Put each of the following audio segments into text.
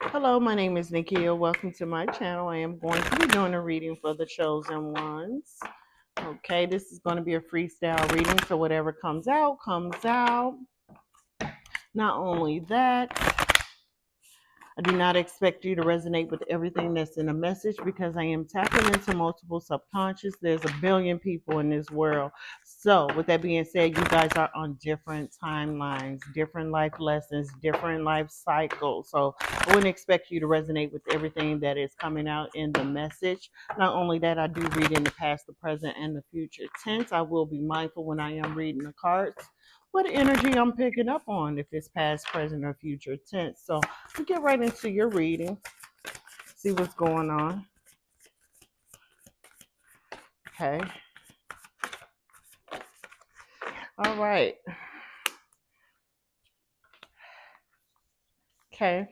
Hello, my name is Nikia. Welcome to my channel. I am going to be doing a reading for the chosen ones. Okay, this is going to be a freestyle reading, so whatever comes out, comes out. Not only that, I do not expect you to resonate with everything that's in a message because I am tapping into multiple subconscious. There's a billion people in this world. So, with that being said, you guys are on different timelines, different life lessons, different life cycles. So, I wouldn't expect you to resonate with everything that is coming out in the message. Not only that, I do read in the past, the present, and the future tense. I will be mindful when I am reading the cards what energy I'm picking up on, if it's past, present, or future tense. So we get right into your reading, see what's going on. Okay. All right. Okay.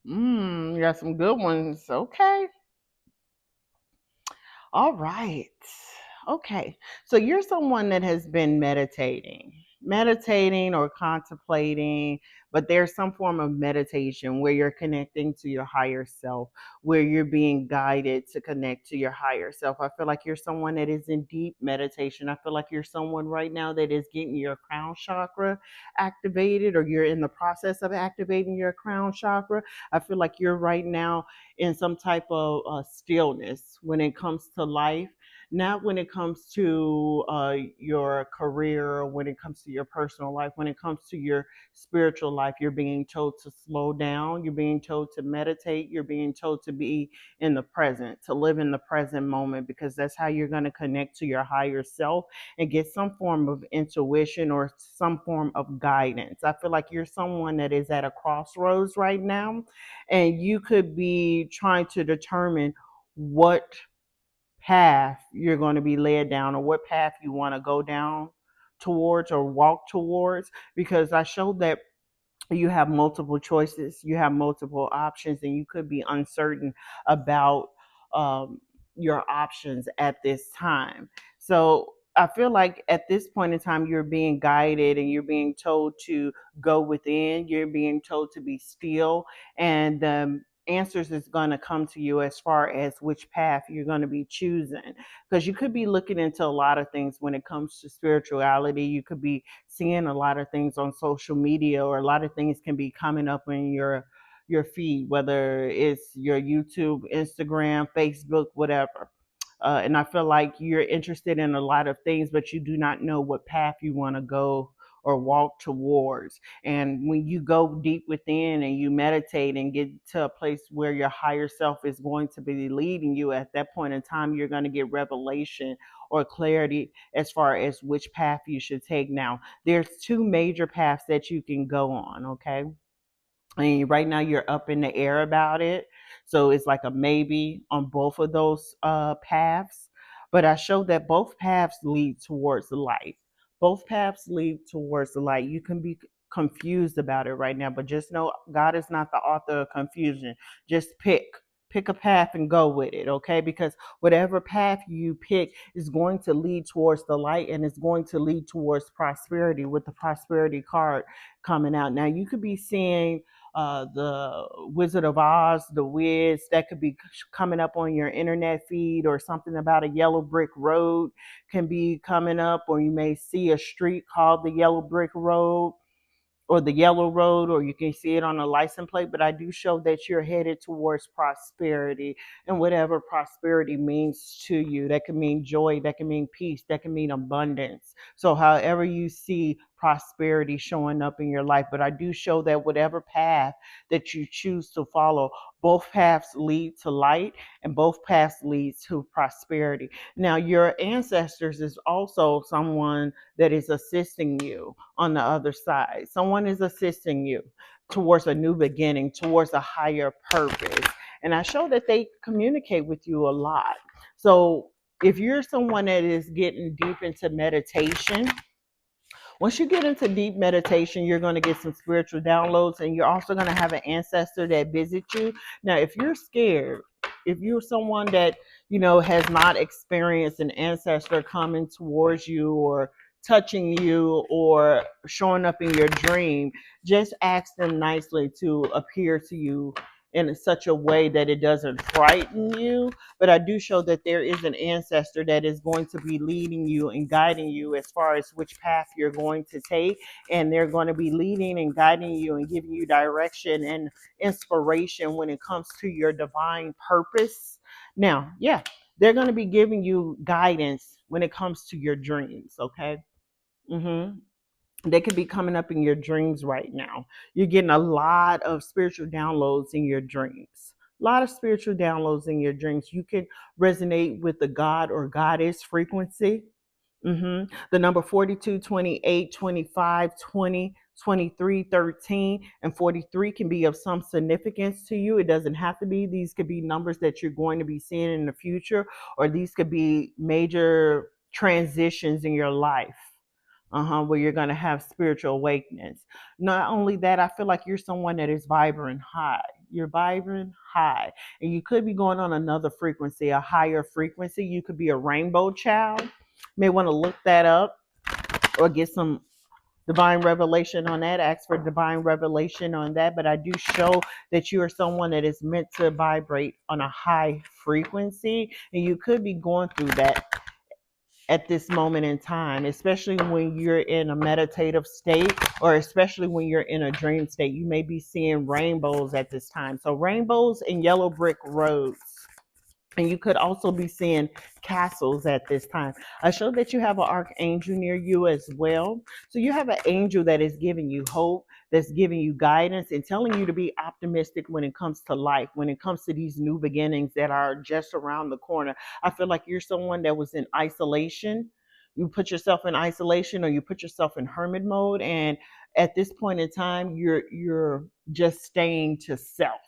You got some good ones. Okay. All right. Okay. So you're someone that has been meditating or contemplating, but there's some form of meditation where you're connecting to your higher self, where you're being guided to connect to your higher self. I feel like you're someone that is in deep meditation. I feel like you're someone right now that is getting your crown chakra activated, or you're in the process of activating your crown chakra. I feel like you're right now in some type of stillness when it comes to life, not when it comes to your career, or when it comes to your personal life. When it comes to your spiritual life, you're being told to slow down, you're being told to meditate, you're being told to be in the present, to live in the present moment, because that's how you're going to connect to your higher self and get some form of intuition or some form of guidance. I feel like you're someone that is at a crossroads right now, and you could be trying to determine what path you're going to be led down, or what path you want to go down towards or walk towards, because I showed that you have multiple choices, you have multiple options, and you could be uncertain about um, your options at this time. So I feel like at this point in time, you're being guided and you're being told to go within, you're being told to be still, and answers is going to come to you as far as which path you're going to be choosing, because you could be looking into a lot of things when it comes to spirituality. You could be seeing a lot of things on social media, or a lot of things can be coming up in your feed, whether it's your YouTube, Instagram, Facebook, whatever. And I feel like you're interested in a lot of things, but you do not know what path you want to go or walk towards. And when you go deep within and you meditate and get to a place where your higher self is going to be leading you, at that point in time, you're going to get revelation or clarity as far as which path you should take. Now, there's two major paths that you can go on, okay? And right now you're up in the air about it. So it's like a maybe on both of those paths. But I showed that both paths lead towards the light. Both paths lead towards the light. You can be confused about it right now, but just know God is not the author of confusion. Just pick a path and go with it, okay? Because whatever path you pick is going to lead towards the light, and it's going to lead towards prosperity, with the prosperity card coming out. Now you could be seeing the Wizard of Oz, the Wiz, that could be coming up on your internet feed, or something about a yellow brick road can be coming up, or you may see a street called the Yellow Brick Road, or the yellow road, or you can see it on a license plate. But I do show that you're headed towards prosperity, and whatever prosperity means to you, that can mean joy, that can mean peace, that can mean abundance. So however you see prosperity showing up in your life, but I do show that whatever path that you choose to follow, both paths lead to light, and both paths lead to prosperity. Now your ancestors is also someone that is assisting you on the other side. Someone is assisting you towards a new beginning, towards a higher purpose. And I show that they communicate with you a lot. So if you're someone that is getting deep into meditation, once you get into deep meditation, you're going to get some spiritual downloads, and you're also going to have an ancestor that visits you. Now, if you're scared, if you're someone that, has not experienced an ancestor coming towards you, or touching you or showing up in your dream, just ask them nicely to appear to you in such a way that it doesn't frighten you. But I do show that there is an ancestor that is going to be leading you and guiding you as far as which path you're going to take. And they're going to be leading and guiding you and giving you direction and inspiration when it comes to your divine purpose. Now, yeah, they're going to be giving you guidance when it comes to your dreams, okay? Mm-hmm. They could be coming up in your dreams right now. You're getting a lot of spiritual downloads in your dreams. A lot of spiritual downloads in your dreams. You can resonate with the God or goddess frequency. The number 42, 28, 25, 20, 23, 13, and 43 can be of some significance to you. It doesn't have to be. These could be numbers that you're going to be seeing in the future, or these could be major transitions in your life. Where you're going to have spiritual awakenings. Not only that, I feel like you're someone that is vibrant high. You're vibrant high. And you could be going on another frequency, a higher frequency. You could be a rainbow child. You may want to look that up or get some divine revelation on that. Ask for divine revelation on that. But I do show that you are someone that is meant to vibrate on a high frequency. And you could be going through that at this moment in time, especially when you're in a meditative state or especially when you're in a dream state. You may be seeing rainbows at this time. So, rainbows and yellow brick roads. And you could also be seeing castles at this time. I show that you have an archangel near you as well. So you have an angel that is giving you hope, that's giving you guidance and telling you to be optimistic when it comes to life, when it comes to these new beginnings that are just around the corner. I feel like you're someone that was in isolation. You put yourself in isolation or you put yourself in hermit mode. And at this point in time, you're just staying to self.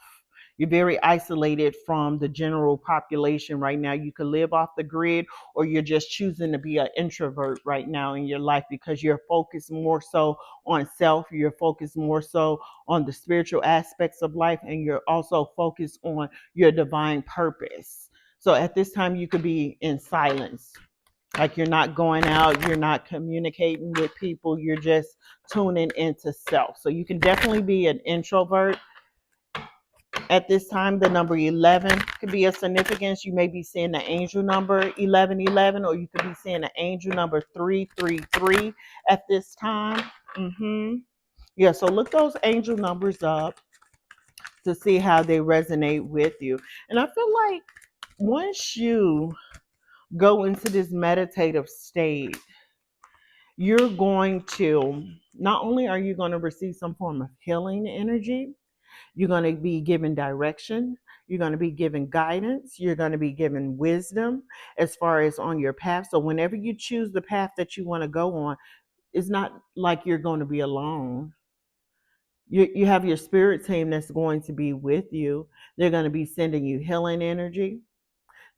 You're very isolated from the general population right now. You could live off the grid, or you're just choosing to be an introvert right now in your life because you're focused more so on self. You're focused more so on the spiritual aspects of life, and you're also focused on your divine purpose. So at this time, you could be in silence. Like you're not going out, you're not communicating with people, you're just tuning into self. So you can definitely be an introvert at this time. The number 11 could be a significance. You may be seeing the angel number 1111, or you could be seeing the angel number 333 at this time. Yeah, so look those angel numbers up to see how they resonate with you. And I feel like once you go into this meditative state, you're going to, not only are you going to receive some form of healing energy, you're going to be given direction. You're going to be given guidance. You're going to be given wisdom as far as on your path. So, whenever you choose the path that you want to go on, it's not like you're going to be alone. You have your spirit team that's going to be with you. They're going to be sending you healing energy.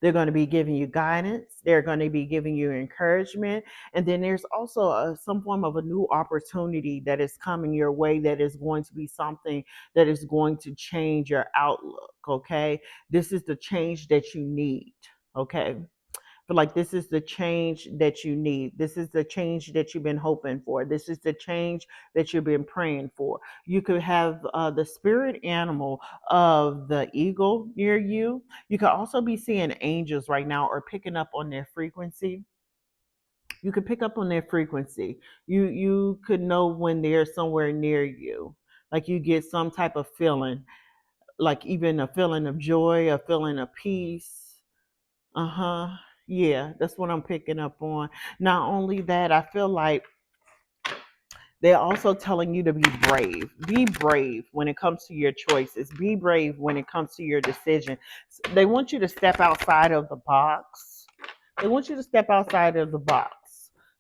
They're going to be giving you guidance. They're going to be giving you encouragement. And then there's also some form of a new opportunity that is coming your way that is going to be something that is going to change your outlook. Okay. This is the change that you need. Okay. Feel like this is the change that you need. This is the change that you've been hoping for. This is the change that you've been praying for. You could have the spirit animal of the eagle near you. You could also be seeing angels right now or picking up on their frequency. You could pick up on their frequency. You could know when they're somewhere near you. Like you get some type of feeling, like even a feeling of joy, a feeling of peace. Uh-huh. Yeah, that's what I'm picking up on. Not only that, I feel like they're also telling you to be brave. Be brave when it comes to your choices. Be brave when it comes to your decision. They want you to step outside of the box. They want you to step outside of the box.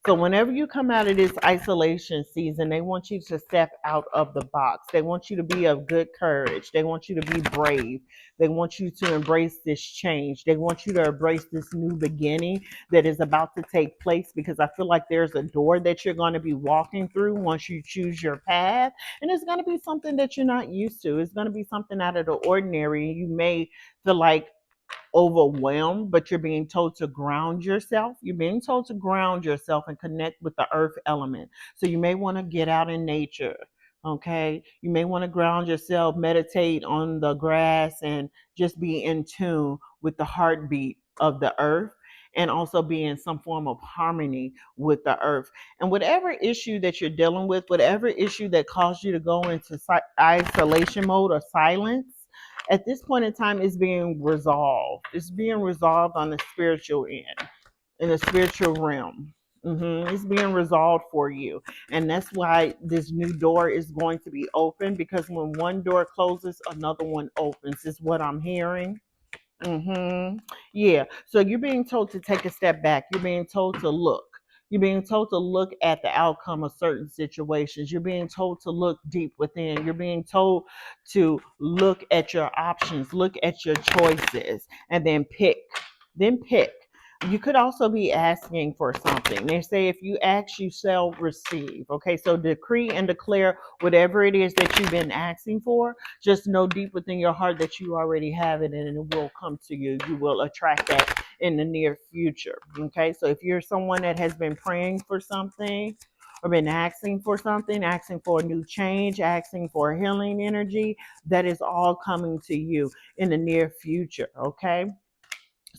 So whenever you come out of this isolation season, they want you to step out of the box. They want you to be of good courage. They want you to be brave. They want you to embrace this change. They want you to embrace this new beginning that is about to take place, because I feel like there's a door that you're going to be walking through once you choose your path. And it's going to be something that you're not used to. It's going to be something out of the ordinary. You may feel like overwhelmed, but you're being told to ground yourself. You're being told to ground yourself and connect with the earth element. So you may want to get out in nature. Okay. You may want to ground yourself, meditate on the grass, and just be in tune with the heartbeat of the earth, and also be in some form of harmony with the earth. And whatever issue that you're dealing with, whatever issue that caused you to go into isolation mode or silence, at this point in time is being resolved. It's being resolved on the spiritual end, in the spiritual realm. It's being resolved for you. And that's why this new door is going to be open, because when one door closes, another one opens, is what I'm hearing. Yeah. So you're being told to take a step back. You're being told to look. You're being told to look at the outcome of certain situations. You're being told to look deep within. You're being told to look at your options, look at your choices, and then pick. Then pick. You could also be asking for something. They say if you ask, you shall receive. Okay, so decree and declare whatever it is that you've been asking for. Just know deep within your heart that you already have it, and it will come to you. You will attract that in the near future. Okay, so if you're someone that has been praying for something, or been asking for something, asking for a new change, asking for a healing energy, that is all coming to you in the near future. Okay.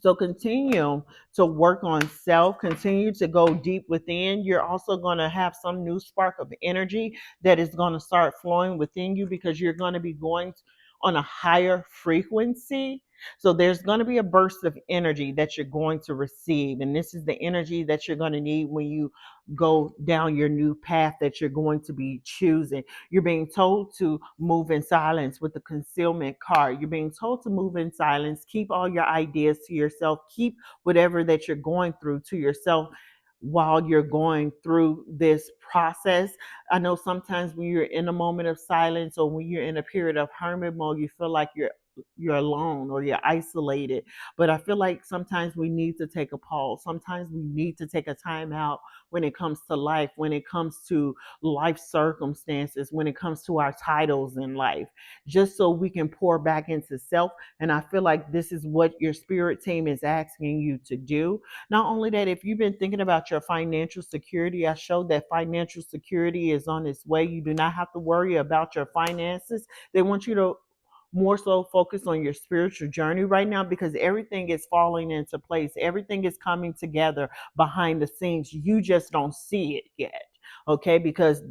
So continue to work on self, continue to go deep within. You're also going to have some new spark of energy that is going to start flowing within you, because you're going to be going on a higher frequency. So there's going to be a burst of energy that you're going to receive. And this is the energy that you're going to need when you go down your new path that you're going to be choosing. You're being told to move in silence with the concealment card. You're being told to move in silence. Keep all your ideas to yourself. Keep whatever that you're going through to yourself while you're going through this process. I know sometimes when you're in a moment of silence, or when you're in a period of hermit mode, you feel like you're alone or you're isolated. But I feel like sometimes we need to take a pause. Sometimes we need to take a time out when it comes to life, when it comes to life circumstances, when it comes to our titles in life, just so we can pour back into self. And I feel like this is what your spirit team is asking you to do. Not only that, if you've been thinking about your financial security, I showed that financial security is on its way. You do not have to worry about your finances. They want you to more so focus on your spiritual journey right now, because everything is falling into place. Everything is coming together behind the scenes. You just don't see it yet. Okay, because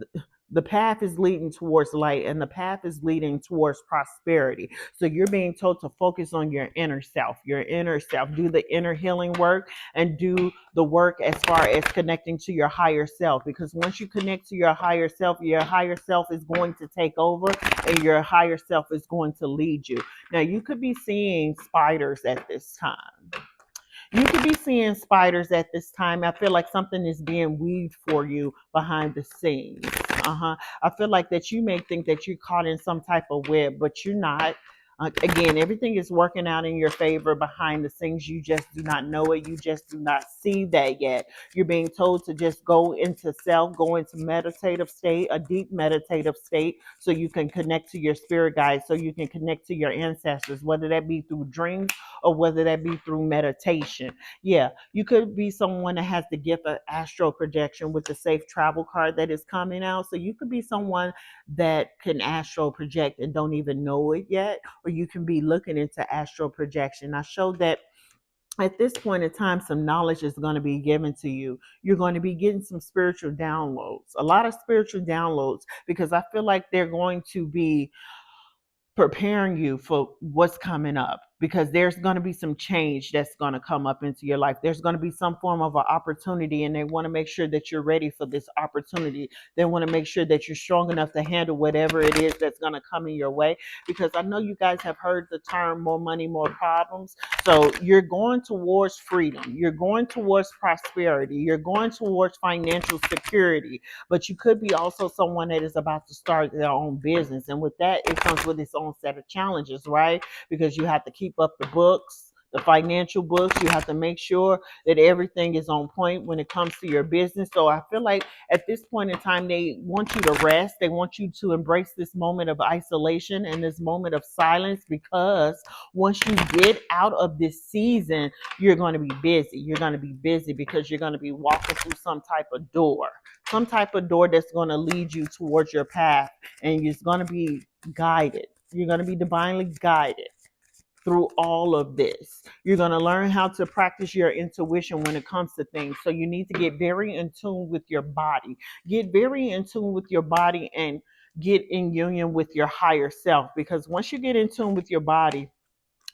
the path is leading towards light, and the path is leading towards prosperity. So you're being told to focus on your inner self, do the inner healing work, and do the work as far as connecting to your higher self. Because once you connect to your higher self is going to take over, and your higher self is going to lead you. Now, you could be seeing spiders at this time. You could be seeing spiders at this time. I feel like something is being weaved for you behind the scenes. I feel like that you may think that you're caught in some type of web, but you're not. Again, everything is working out in your favor behind the scenes. You just do not know it. You just do not see that yet. You're being told to just go into self, go into meditative state, a deep meditative state, so you can connect to your spirit guides, so you can connect to your ancestors, whether that be through dreams or whether that be through meditation. Yeah, you could be someone that has the gift of astral projection with the safe travel card that is coming out. So you could be someone that can astral project and don't even know it yet, or you can be looking into astral projection. I showed that at this point in time, some knowledge is going to be given to you. You're going to be getting some spiritual downloads, a lot of spiritual downloads, because I feel like they're going to be preparing you for what's coming up, because there's going to be some change that's going to come up into your life. There's going to be some form of an opportunity, and they want to make sure that you're ready for this opportunity. They want to make sure that you're strong enough to handle whatever it is that's going to come in your way, because I know you guys have heard the term more money, more problems. So you're going towards freedom, you're going towards prosperity, you're going towards financial security, but you could be also someone that is about to start their own business. And with that, it comes with its own set of challenges, right? Because you have to keep up the books, the financial books. You have to make sure that everything is on point when it comes to your business. So I feel like at this point in time, they want you to rest. They want you to embrace this moment of isolation and this moment of silence, because once you get out of this season, you're going to be busy. You're going to be busy because you're going to be walking through some type of door that's going to lead you towards your path, and it's going to be guided. You're going to be divinely guided through all of this. You're going to learn how to practice your intuition when it comes to things. So you need to get very in tune with your body. Get very in tune with your body and get in union with your higher self, because once you get in tune with your body,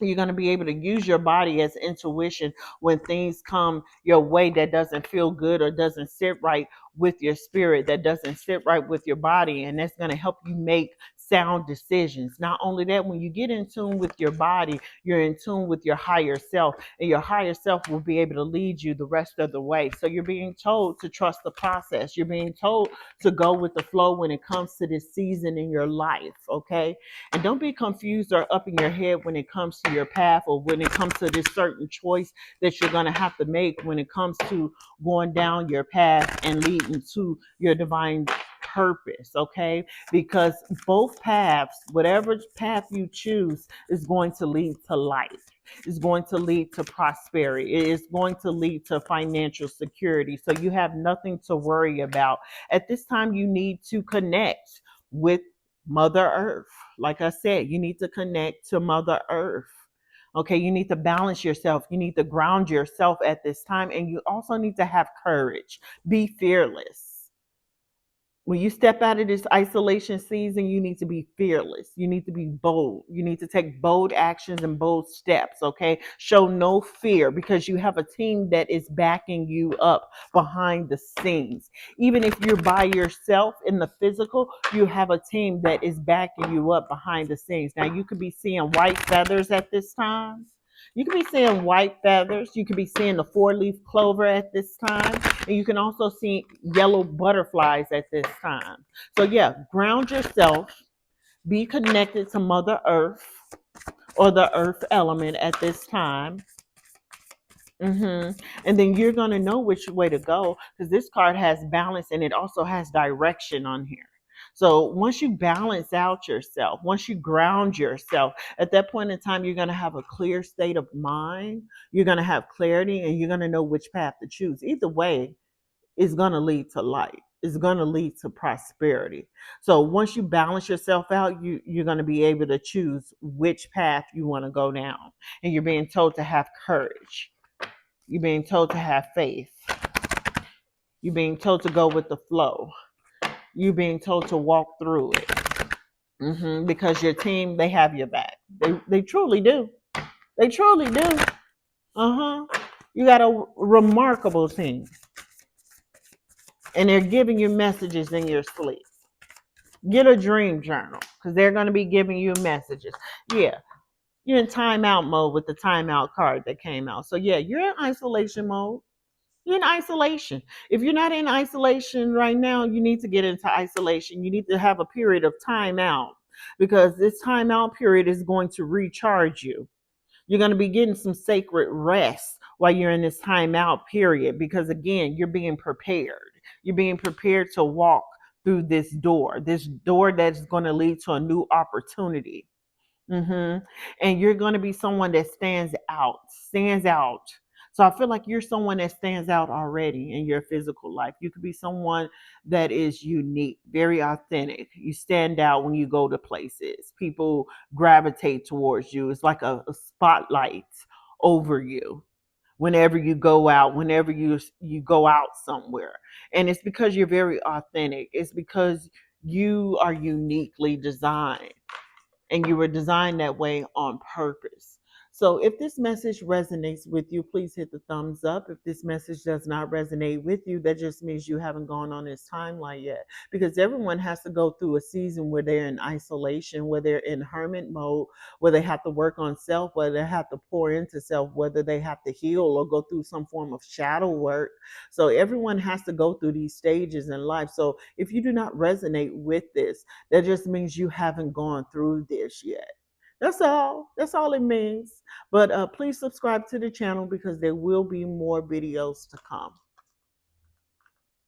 you're going to be able to use your body as intuition when things come your way that doesn't feel good or doesn't sit right with your spirit, that doesn't sit right with your body. And that's going to help you make sound decisions. Not only that, when you get in tune with your body, you're in tune with your higher self, and your higher self will be able to lead you the rest of the way. So you're being told to trust the process. You're being told to go with the flow when it comes to this season in your life. Okay. And don't be confused or up in your head when it comes to your path, or when it comes to this certain choice that you're going to have to make when it comes to going down your path and leading to your divine purpose. Okay. Because both paths, whatever path you choose, is going to lead to life. Is going to lead to prosperity. It is going to lead to financial security. So you have nothing to worry about. At this time, you need to connect with Mother Earth. Like I said, you need to connect to Mother Earth. Okay, you need to balance yourself. You need to ground yourself at this time. And you also need to have courage. Be fearless. When you step out of this isolation season, you need to be fearless. You need to be bold. You need to take bold actions and bold steps, okay? Show no fear, because you have a team that is backing you up behind the scenes. Even if you're by yourself in the physical, you have a team that is backing you up behind the scenes. Now, you could be seeing white feathers at this time. You could be seeing white feathers. You could be seeing the four-leaf clover at this time. And you can also see yellow butterflies at this time. So, yeah, ground yourself. Be connected to Mother Earth or the earth element at this time. And then you're going to know which way to go, because this card has balance and it also has direction on here. So once you balance out yourself, once you ground yourself, at that point in time, you're going to have a clear state of mind. You're going to have clarity, and you're going to know which path to choose. Either way, it's going to lead to light. It's going to lead to prosperity. So once you balance yourself out, you're going to be able to choose which path you want to go down. And you're being told to have courage. You're being told to have faith. You're being told to go with the flow. You're being told to walk through it. Because your team, they have your back. They truly do. They truly do. You got a remarkable team. And they're giving you messages in your sleep. Get a dream journal, because they're going to be giving you messages. Yeah, you're in timeout mode with the timeout card that came out. So, yeah, you're in isolation mode. You're in isolation. If you're not in isolation right now, you need to get into isolation. You need to have a period of timeout, because this timeout period is going to recharge you. You're going to be getting some sacred rest while you're in this timeout period, because again, you're being prepared. You're being prepared to walk through this door that's going to lead to a new opportunity. And you're going to be someone that stands out. So I feel like you're someone that stands out already in your physical life. You could be someone that is unique, very authentic. You stand out when you go to places. People gravitate towards you. It's like a spotlight over you whenever you go out, whenever you go out somewhere. And it's because you're very authentic. It's because you are uniquely designed, and you were designed that way on purpose. So if this message resonates with you, please hit the thumbs up. If this message does not resonate with you, that just means you haven't gone on this timeline yet. Because everyone has to go through a season where they're in isolation, where they're in hermit mode, where they have to work on self, where they have to pour into self, whether they have to heal or go through some form of shadow work. So everyone has to go through these stages in life. So if you do not resonate with this, that just means you haven't gone through this yet. That's all. That's all it means. But please subscribe to the channel because there will be more videos to come.